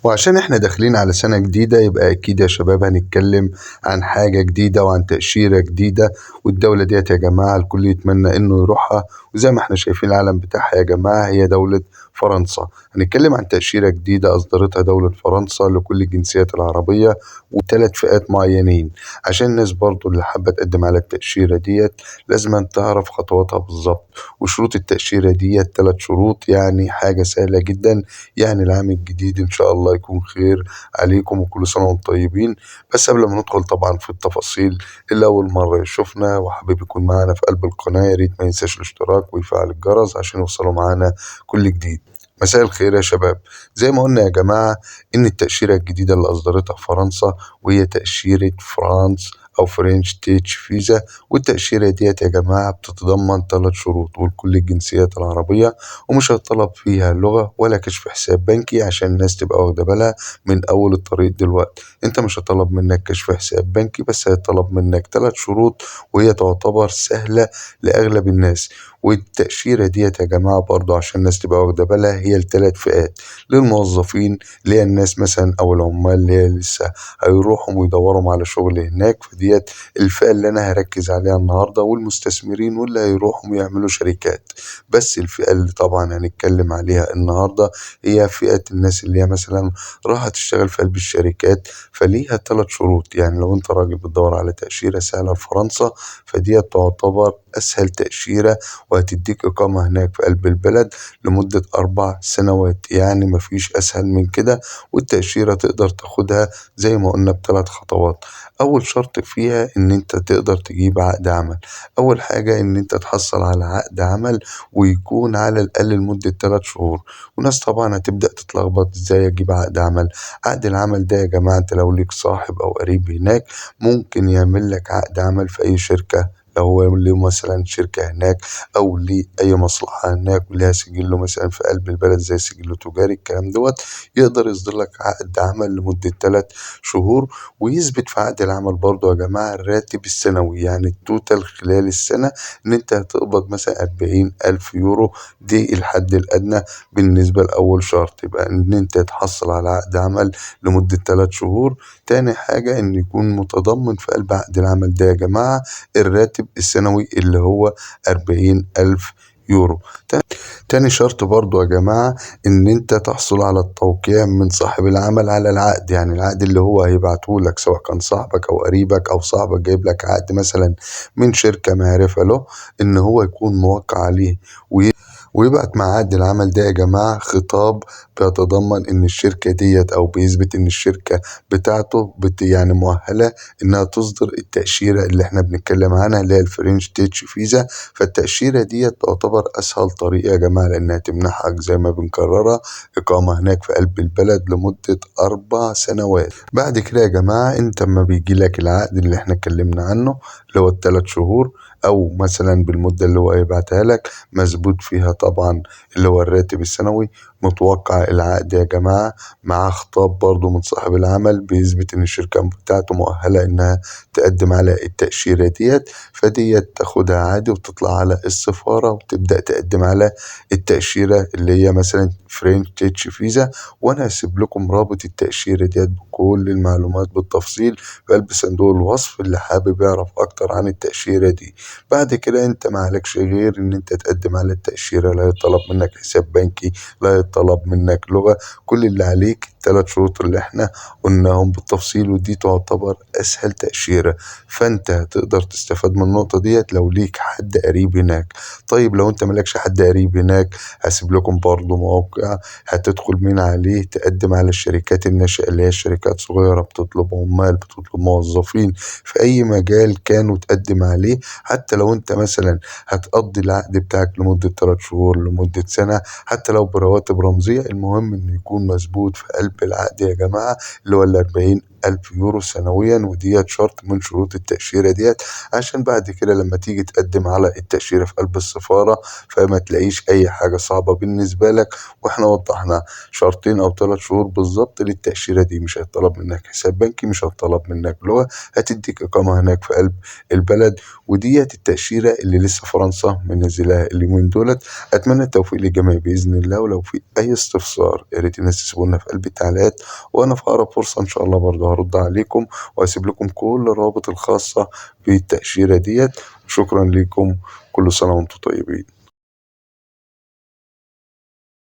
وعشان احنا داخلين على سنة جديدة يبقى أكيد يا شباب هنتكلم عن حاجة جديدة وعن تأشيرة جديدة. والدولة ديت يا جماعة الكل يتمنى إنه يروحها، وزي ما احنا شايفين العلم بتاعها يا جماعة هي دولة فرنسا. هنتكلم عن تأشيرة جديدة أصدرتها دولة فرنسا لكل الجنسيات العربية وثلاث فئات معينين. عشان الناس برضو اللي حابة تقدم على التأشيرة ديت لازم تعرف خطواتها بالظبط. وشروط التأشيرة ديت ثلاث شروط، يعني حاجة سهلة جدا. يعني العام الجديد إن شاء الله يكون خير عليكم وكل سنة وانتم طيبين. بس قبل ما ندخل طبعا في التفاصيل، اللي أول مرة يشوفنا وحابب يكون معانا في قلب القناة يا ريت ما ينساش الاشتراك ويفعل الجرس عشان يوصلوا معانا كل جديد. مساء الخير يا شباب. زي ما قلنا يا جماعة إن التأشيرة الجديدة اللي أصدرتها فرنسا وهي تأشيرة فرانس أو فرنش تيتش فيزا. والتأشيرة ديت يا جماعة بتتضمن ثلاث شروط ولكل الجنسيات العربية، ومش هيطلب فيها لغة ولا كشف حساب بنكي عشان الناس تبقى واخدة بالها من أول الطريق دلوقتي. أنت مش هيطلب منك كشف حساب بنكي، بس هيطلب منك ثلاث شروط وهي تعتبر سهلة لأغلب الناس. والتأشيرة ديت يا جماعة برضو عشان الناس تبقى واخدة بالها هي الثلاث فئات. للموظفين اللي هي الناس مثلا أو العمال اللي هي لسه هيروحوا ويدوروا على شغل هناك، فديت الفئة اللي أنا هركز عليها النهاردة. والمستثمرين واللي هيروحوا يعملوا شركات. بس الفئة اللي طبعا هنتكلم عليها النهاردة هي فئة الناس اللي هي مثلا راح تشتغل في قلب الشركات، فليها ثلاث شروط. يعني لو انت راجل بتدور على تأشيرة سهلة لفرنسا فدي تعتبر أسهل تأشيرة، وهتديك إقامة هناك في قلب البلد لمدة 4 سنوات. يعني مفيش أسهل من كده. والتأشيرة تقدر تاخدها زي ما قلنا بثلاث خطوات. أول شرط فيها إن أنت تقدر تجيب عقد عمل. أول حاجة إن أنت تحصل على عقد عمل ويكون على الأقل لمدة 3 شهور. وناس طبعا هتبدأ تتلخبط إزاي أجيب عقد عمل. عقد العمل ده يا جماعة أنت لو ليك صاحب أو قريب هناك ممكن يعمل لك عقد عمل في أي شركة. لو هو ليه مثلا شركة هناك أو ليه أي مصلحة هناك وليها سجله مثلا في قلب البلد زي سجل تجاري الكلام دوت، يقدر يصدر لك عقد عمل لمدة 3 شهور. ويثبت في عقد العمل برضو يا جماعة الراتب السنوي، يعني التوتال خلال السنة إن أنت هتقبض مثلا 40,000 يورو. دي الحد الأدنى بالنسبة لأول شرط، يبقى إن أنت تحصل على عقد عمل لمدة 3 شهور. تاني حاجة إن يكون متضمن في قلب عقد العمل ده يا جماعة الراتب السنوي اللي هو 40,000 يورو. تاني شرط برضو يا جماعة إن أنت تحصل على التوقيع من صاحب العمل على العقد. يعني العقد اللي هو هيبعته لك سواء كان صاحبك أو قريبك أو صاحبك جايب لك عقد مثلا من شركة معرفة له، إن هو يكون موقع عليه. ويبعت مع عقد العمل ده يا جماعة خطاب بيتضمن إن الشركة ديت أو بيثبت إن الشركة بتاعته يعني مؤهلة إنها تصدر التأشيرة اللي إحنا بنتكلم عنها اللي هي الفرنش تيتش فيزا. فالتأشيرة ديت تعتبر أسهل طريقة يا جماعة لأنها تمنحك زي ما بنكررها إقامة هناك في قلب البلد لمدة 4 سنوات. بعد كده يا جماعة أنت أما بيجي لك العقد اللي إحنا اتكلمنا عنه اللي هو ال3 شهور أو مثلا بالمدة اللي هو هيبعتها لك مظبوط فيها طبعا اللي هو الراتب السنوي، متوقع العقد يا جماعة مع خطاب برضو من صاحب العمل بيثبت إن الشركة بتاعته مؤهلة إنها تقدم على التأشيرة ديت. فديت تاخدها عادي وتطلع على السفارة وتبدأ تقدم على التأشيرة اللي هي مثلا فرنش تيتش فيزا. وأنا هسيب لكم رابط التأشيرة ديت بكل المعلومات بالتفصيل في قلب صندوق الوصف اللي حابب يعرف أكتر عن التأشيرة دي. بعد كده انت معلكش غير ان انت تقدم على التأشيرة. لا يطلب منك حساب بنكي، لا يطلب منك لغة. كل اللي عليك الثلاث شروط اللي احنا قلناهم بالتفصيل، ودي تعتبر اسهل تأشيرة. فانت هتقدر تستفاد من النقطة ديت لو ليك حد قريب هناك. طيب لو انت مالكش حد قريب هناك هسيب لكم برضو موقع هتدخل من عليه تقدم على الشركات الناشئة اللي هي الشركات صغيرة بتطلب عمال بتطلب موظفين في اي مجال كانوا تقدم عليه. حتى لو انت مثلا هتقضي العقد بتاعك لمدة 3 شهور لمدة سنة حتى لو برواتب رمزية، المهم انه يكون مظبوط في قلب العقد يا جماعة اللي هو ال40 1000 يورو سنويا، وديت شرط من شروط التأشيرة ديت، عشان بعد كده لما تيجي تقدم على التأشيرة في قلب السفارة فما تلاقيش أي حاجة صعبة بالنسبة لك. وإحنا وضحنا شهرين أو 3 شهور بالظبط للتأشيرة دي، مش هيطلب منك حساب بنكي، مش هيطلب منك لغة، هتديك إقامة هناك في قلب البلد. وديت التأشيرة اللي لسه فرنسا منزلها اليومين دولت. أتمنى التوفيق للجميع بإذن الله، ولو في أي استفسار يا ريت الناس تسيبونا في قلب التعليقات، وأنا في أقرب فرصة إن شاء الله برضه هرد عليكم وهسيب لكم كل الروابط الخاصة بالتأشيرة ديت. شكرا لكم، كل سنة وأنتم طيبين.